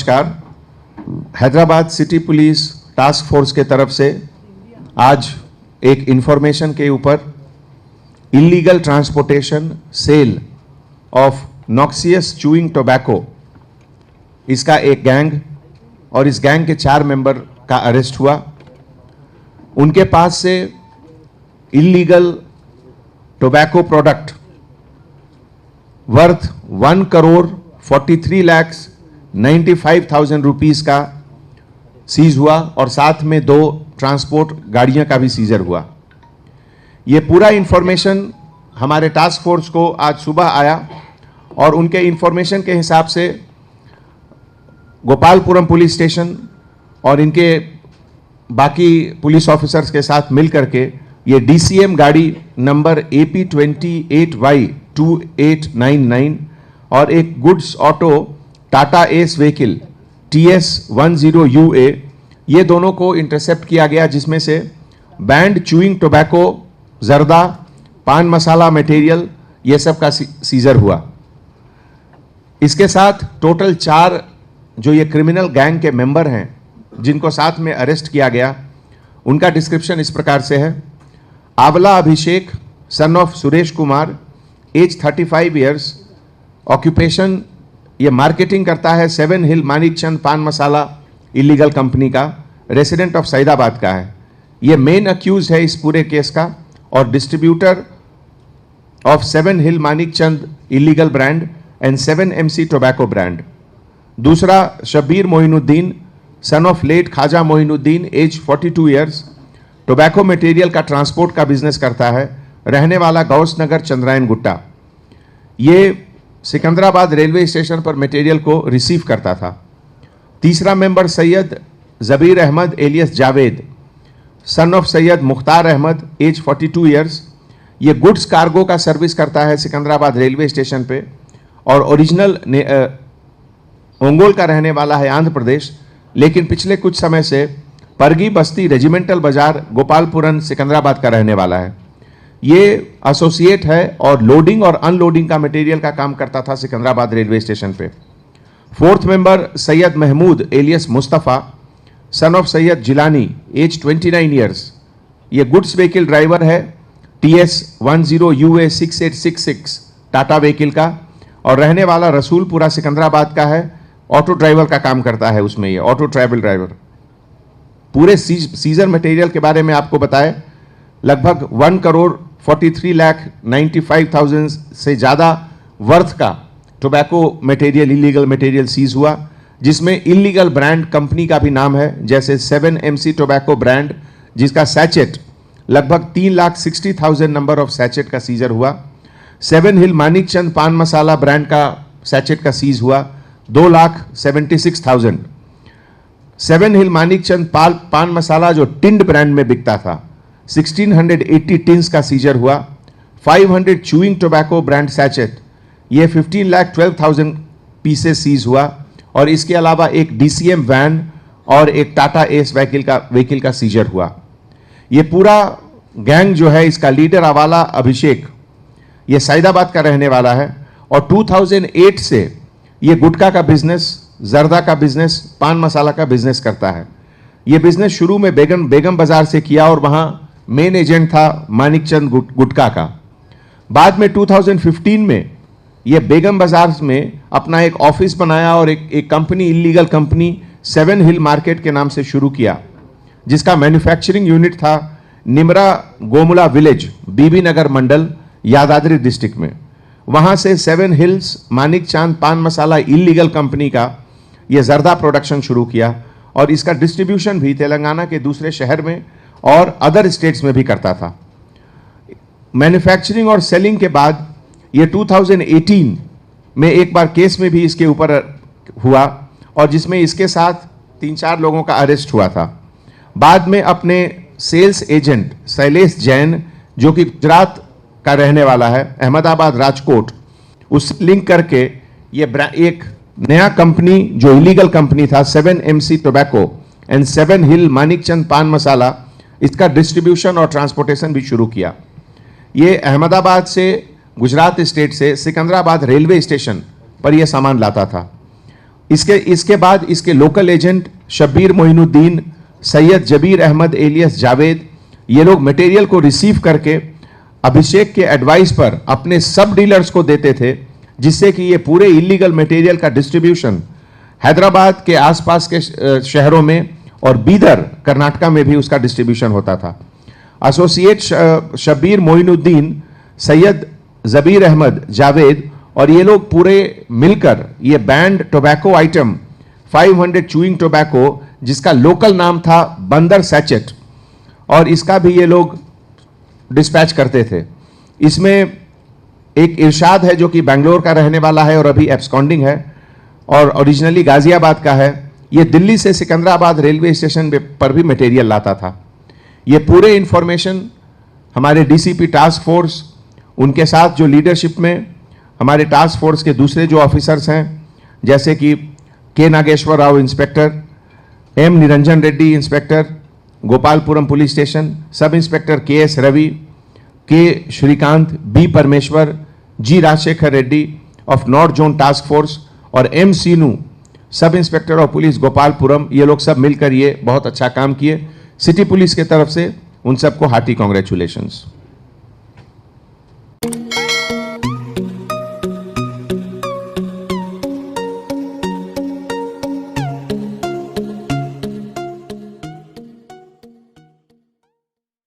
नमस्कार। Hyderabad city police task force के तरफ से आज एक इंफॉर्मेशन के ऊपर illegal transportation sale of noxious chewing tobacco, इसका एक गैंग और इस गैंग के 4 मेंबर का अरेस्ट हुआ। उनके पास से illegal tobacco product worth 1,43,95,000 rupees का सीज हुआ और साथ में 2 ट्रांसपोर्ट गाड़ियां का भी सीजर हुआ। ये पूरा इंफॉर्मेशन हमारे टास्क फोर्स को आज सुबह आया और उनके इंफॉर्मेशन के हिसाब से गोपालपुरम पुलिस स्टेशन और इनके बाकी पुलिस ऑफिसर्स के साथ मिलकर के ये DCM गाड़ी नंबर AP28Y2899 और एक goods auto Tata S vehicle TS10UA, ये दोनों को इंटरसेप्ट किया गया, जिसमें से बैंड चूइंग टोबैको, जर्दा, पान मसाला मटेरियल, ये सब का सीजर हुआ। इसके साथ टोटल 4 जो ये क्रिमिनल गैंग के मेंबर हैं जिनको साथ में अरेस्ट किया गया, उनका डिस्क्रिप्शन इस प्रकार से है। Avala Abhishek, son of Suresh Kumar, age 35 years, occupation ये मार्केटिंग करता है 7 hill Manikchand pan masala illegal company का, रेसिडेंट ऑफ सैदाबाद का है। ये मेन अक्यूज है इस पूरे केस का और distributor of 7 hill Manikchand illegal brand and 7 MC tobacco brand. दूसरा Shabbir Moinuddin, son of late Khwaja Moinuddin, age 42 years, tobacco material का ट्रांसपोर्ट का बिजनेस करता है, रहने वाला गौस नगर चंद्रायन गुट्टा। ये सिकंदराबाद रेलवे स्टेशन पर मटेरियल को रिसीव करता था। तीसरा member Syed Jabir Ahmed alias Javed, son of Syed Mukhtar Ahmed, age 42 years, ये गुड्स कार्गो का सर्विस करता है सिकंदराबाद रेलवे स्टेशन पे और ओरिजिनल ओंगोल का रहने वाला है आंध्र प्रदेश, लेकिन पिछले कुछ समय से परगी बस्ती रेजिमेंटल बाजार गोपालपुरम सिकंदराबाद का रहने वाला है। ये एसोसिएट है और लोडिंग और अनलोडिंग का मटेरियल का काम करता था सिकंदराबाद रेलवे स्टेशन पे। 4th member Syed Mahmood alias Mustafa, son of Syed Jilani, age 29 years, ये गुड्स व्हीकल ड्राइवर है TS10UA 6866 टाटा व्हीकल का और रहने वाला रसूलपुरा सिकंदराबाद का है। ऑटो ड्राइवर का काम करता है उसमें, ये ऑटो ट्रैवल ड्राइवर। पूरे सीजर मटेरियल के बारे में आपको बताए, लगभग 1,43,95,000 से ज़्यादा वर्थ का tobacco material, illegal material seize हुआ, जिसमें इलीगल ब्रांड कंपनी का भी नाम है, जैसे 7 MC टोबैको ब्रांड, जिसका सैचेट लगभग 3,60,000 नंबर ऑफ सैचेट का सीजर हुआ। 7 हिल मानिकचंद पान मसाला ब्रांड का सैचेट का सीज हुआ 2,76,000। 7 हिल मानिकचंद पान मसाला जो टिंड ब्रांड में बिकता था 1680 टिन्स का सीजर हुआ। 500 चूइंग टोबैको ब्रांड सैचेट, ये 15,12,000 पीसेस सीज हुआ और इसके अलावा एक DCM वैन और एक टाटा एस व्हीकल का सीजर हुआ। ये पूरा गैंग जो है, इसका लीडर अवाला अभिषेक, ये सैदाबाद का रहने वाला है और 2008 से ये गुटखा का बिजनेस, जर्दा का बिजनेस, पान मसाला का बिजनेस करता है। ये बिजनेस शुरू में बेगम बाजार से किया और वहां मेन एजेंट था मानिकचंद गुटखा का। बाद में 2015 में ये बेगम बाजार में अपना एक ऑफिस बनाया और एक कंपनी, इलीगल कंपनी 7 हिल मार्केट के नाम से शुरू किया, जिसका मैन्युफैक्चरिंग यूनिट था निमरा गोमुला विलेज, बीबी नगर मंडल, यादाद्री डिस्ट्रिक्ट में। वहां से 7 hills Manikchand pan masala illegal company का ये जर्दा प्रोडक्शन शुरू किया और इसका डिस्ट्रीब्यूशन भी तेलंगाना के दूसरे शहर में और अदर स्टेट्स में भी करता था। मैन्युफैक्चरिंग और सेलिंग के बाद ये 2018 में एक बार केस में भी इसके ऊपर हुआ और जिसमें इसके साथ 3-4 लोगों का अरेस्ट हुआ था। बाद में अपने सेल्स एजेंट शैलेश जैन, जो कि गुजरात का रहने वाला है, अहमदाबाद राजकोट, उस लिंक करके ये एक नया कंपनी जो इलीगल कंपनी था 7 MC tobacco and 7 hill Manikchand pan मसाला, इसका डिस्ट्रीब्यूशन और ट्रांसपोर्टेशन भी शुरू किया। ये अहमदाबाद से, गुजरात स्टेट से सिकंदराबाद रेलवे स्टेशन पर यह सामान लाता था इसके बाद इसके local agent Shabbir Moinuddin, Syed Jabir Ahmed alias Javed, ये लोग मटेरियल को रिसीव करके अभिषेक के एडवाइस पर अपने सब डीलर्स को देते थे, जिससे कि ये पूरे इलीगल मटेरियल का डिस्ट्रीब्यूशन हैदराबाद के आसपास के शहरों में और बीदर कर्नाटका में भी उसका डिस्ट्रीब्यूशन होता था। एसोसिएट शब्बीर मोइनुद्दीन, सैयद जबीर अहमद जावेद और ये लोग पूरे मिलकर ये band tobacco item 500 chewing tobacco, जिसका लोकल नाम था बंदर सैचेट, और इसका भी ये लोग डिस्पैच करते थे। इसमें एक इरशाद है जो कि बेंगलोर का रहने वाला है और अभी एब्सकॉन्डिंग है और ओरिजिनली गाजियाबाद का है। ये दिल्ली से सिकंदराबाद रेलवे स्टेशन पर भी मटेरियल लाता था। ये पूरे इंफॉर्मेशन हमारे डीसीपी टास्क फोर्स, उनके साथ जो लीडरशिप में हमारे टास्क फोर्स के दूसरे जो ऑफिसर्स हैं, जैसे कि K Nageswara Rao inspector, M Niranjan Reddy inspector Gopalapuram police station, sub inspector K S Ravi, K Srikanth, B Parameshwar, G Rajasekhar Reddy of north zone task force और M Seenu sub inspector of police Gopalapuram, ये लोग सब मिलकर ये बहुत अच्छा काम किए। सिटी पुलिस के तरफ से उन सबको हार्टी कॉन्ग्रेचुलेशंस।